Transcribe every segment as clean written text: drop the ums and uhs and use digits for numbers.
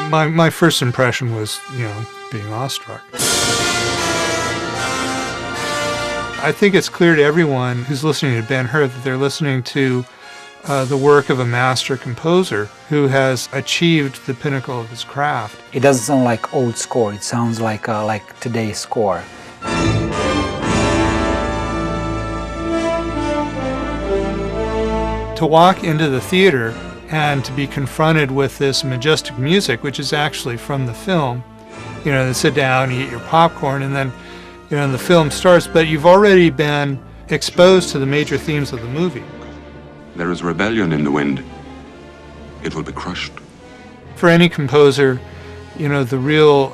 My first impression was, being awestruck. I think it's clear to everyone who's listening to Ben Hur that they're listening to the work of a master composer who has achieved the pinnacle of his craft. It doesn't sound like old score. It sounds like today's score. To walk into the theater and to be confronted with this majestic music, which is actually from the film, to sit down, eat your popcorn, and then, the film starts, but you've already been exposed to the major themes of the movie. There is rebellion in the wind. It will be crushed. For any composer, the real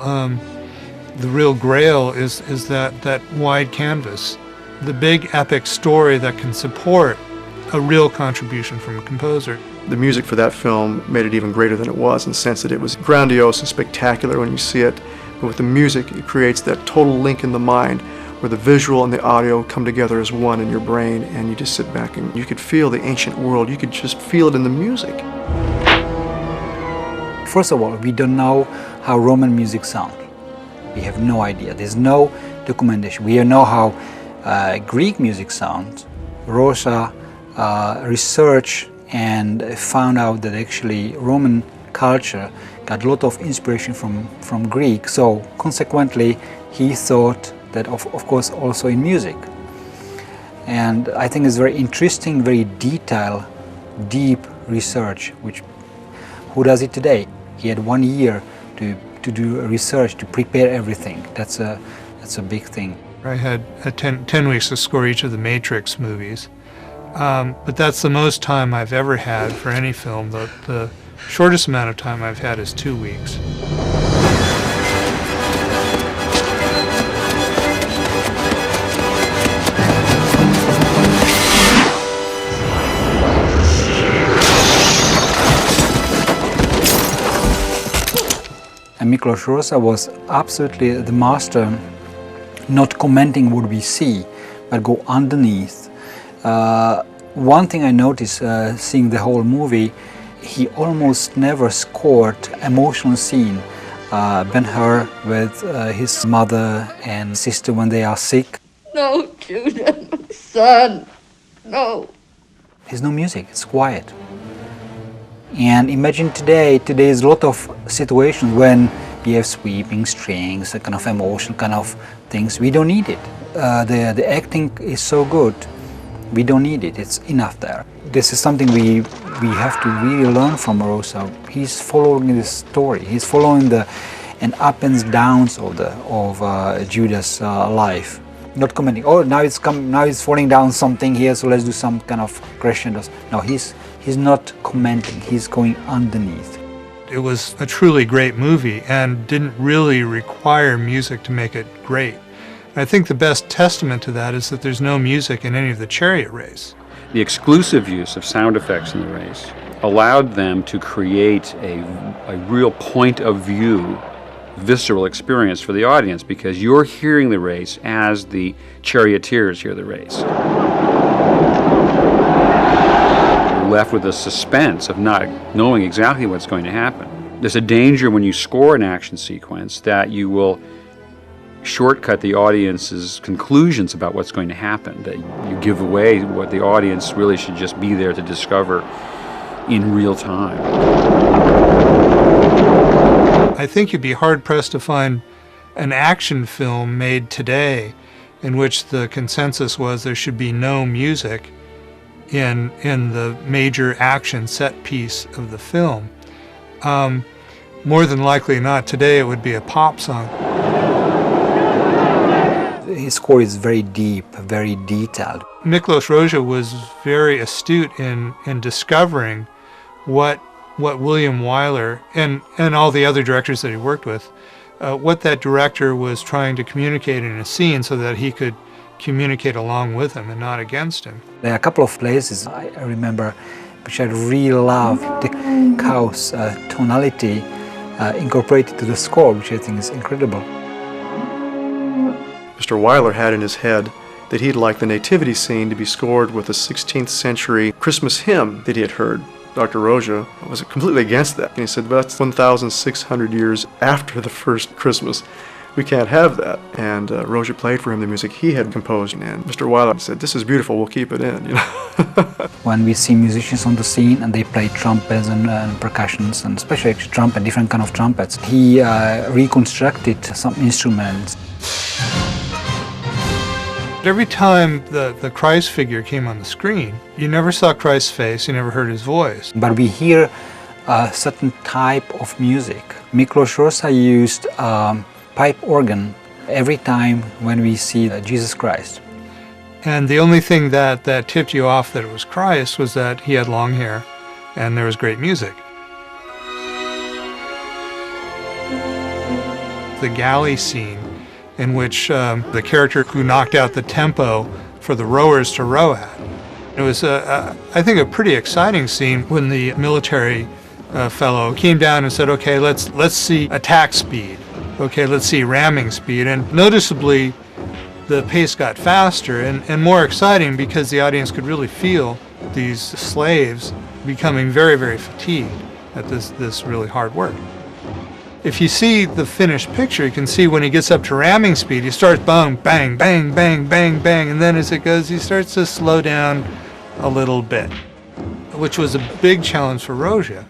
grail is that wide canvas, the big epic story that can support a real contribution from a composer. The music for that film made it even greater than it was in the sense that it was grandiose and spectacular when you see it. But with the music, it creates that total link in the mind where the visual and the audio come together as one in your brain, and you just sit back and you could feel the ancient world. You could just feel it in the music. First of all, we don't know how Roman music sounds. We have no idea. There's no documentation. We know how Greek music sounds. Rozsa researched and found out that actually Roman culture got a lot of inspiration from Greek. So consequently, he thought that of course also in music. And I think it's very interesting, very detailed, deep research, which who does it today? He had 1 year to do research, to prepare everything. That's a big thing. I had 10 weeks to score each of the Matrix movies. But that's the most time I've ever had for any film. The shortest amount of time I've had is 2 weeks. And Miklos Rozsa was absolutely the master, not commenting what we see, but go underneath. One thing I noticed seeing the whole movie, he almost never scored emotional scene. Ben Hur with his mother and sister when they are sick. No, Judah, my son, no. There's no music, it's quiet. And imagine today's a lot of situations when you have sweeping strings, a kind of emotional kind of things. We don't need it. The acting is so good. We don't need it. It's enough there. This is something we have to really learn from Rozsa. He's following this story. He's following the up and downs of Judah's life. Not commenting. Oh, now it's falling down something here, so let's do some kind of crescendos. No, he's not commenting. He's going underneath. It was a truly great movie and didn't really require music to make it great. I think the best testament to that is that there's no music in any of the chariot race. The exclusive use of sound effects in the race allowed them to create a real point of view, visceral experience for the audience, because you're hearing the race as the charioteers hear the race. You're left with a suspense of not knowing exactly what's going to happen. There's a danger when you score an action sequence that you will shortcut the audience's conclusions about what's going to happen, that you give away what the audience really should just be there to discover in real time. I think you'd be hard-pressed to find an action film made today in which the consensus was there should be no music in the major action set piece of the film. More than likely not, today it would be a pop song. His score is very deep, very detailed. Miklos Rozsa was very astute in discovering what William Wyler and all the other directors that he worked with, what that director was trying to communicate in a scene so that he could communicate along with him and not against him. There are a couple of places I remember which I really love. The house tonality incorporated to the score, which I think is incredible. Mr. Wyler had in his head that he'd like the nativity scene to be scored with a 16th century Christmas hymn that he had heard. Dr. Rozsa was completely against that. And he said, well, that's 1,600 years after the first Christmas. We can't have that. And Rozsa played for him the music he had composed, and Mr. Wyler said, this is beautiful, we'll keep it in. You know? When we see musicians on the scene and they play trumpets and percussions, and especially trumpet, different kind of trumpets, he reconstructed some instruments. Every time the Christ figure came on the screen, you never saw Christ's face, you never heard his voice. But we hear a certain type of music. Miklos Rozsa used pipe organ every time when we see Jesus Christ. And the only thing that tipped you off that it was Christ was that he had long hair and there was great music. The galley scene in which the character who knocked out the tempo for the rowers to row at. It was, I think, a pretty exciting scene when the military fellow came down and said, okay, let's see attack speed. Okay, let's see ramming speed. And noticeably, the pace got faster and more exciting because the audience could really feel these slaves becoming very, very fatigued at this really hard work. If you see the finished picture, you can see when he gets up to ramming speed, he starts bang, bang, bang, bang, bang, bang, and then as it goes, he starts to slow down a little bit, which was a big challenge for Rozsa,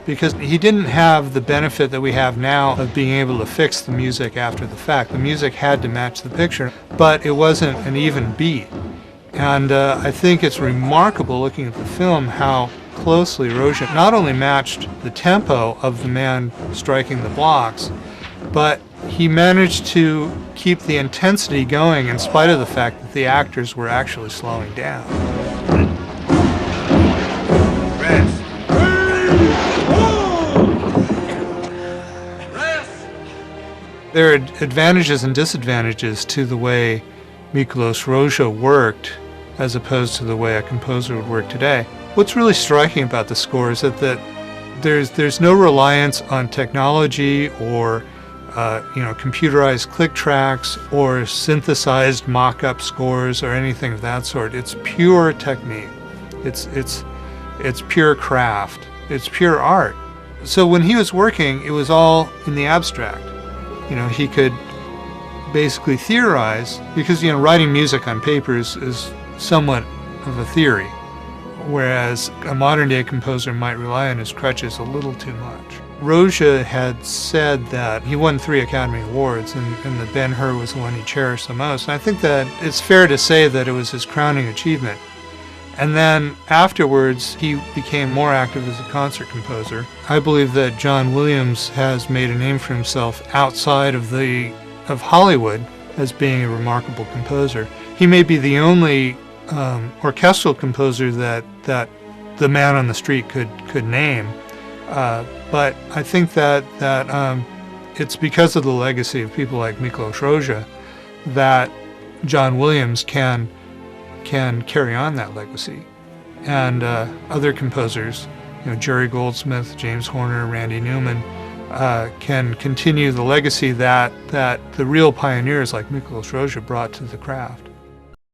because he didn't have the benefit that we have now of being able to fix the music after the fact. The music had to match the picture, but it wasn't an even beat. And I think it's remarkable looking at the film how closely Rozsa not only matched the tempo of the man striking the blocks, but he managed to keep the intensity going in spite of the fact that the actors were actually slowing down. There are advantages and disadvantages to the way Miklos Rozsa worked as opposed to the way a composer would work today. What's really striking about the score is that there's no reliance on technology or computerized click tracks or synthesized mock-up scores or anything of that sort. It's pure technique. It's pure craft. It's pure art. So when he was working, it was all in the abstract. You know, he could basically theorize, because, you know, writing music on paper is somewhat of a theory, whereas a modern-day composer might rely on his crutches a little too much. Rozsa had said that he won 3 Academy Awards, and the BEN HUR was the one he cherished the most. And I think that it's fair to say that it was his crowning achievement. And then afterwards, he became more active as a concert composer. I believe that John Williams has made a name for himself outside of Hollywood as being a remarkable composer. He may be the only orchestral composer that the man on the street could name, but I think that it's because of the legacy of people like Miklos Rozsa that John Williams can carry on that legacy, and other composers, you know, Jerry Goldsmith, James Horner, Randy Newman, can continue the legacy that the real pioneers like Miklos Rozsa brought to the craft.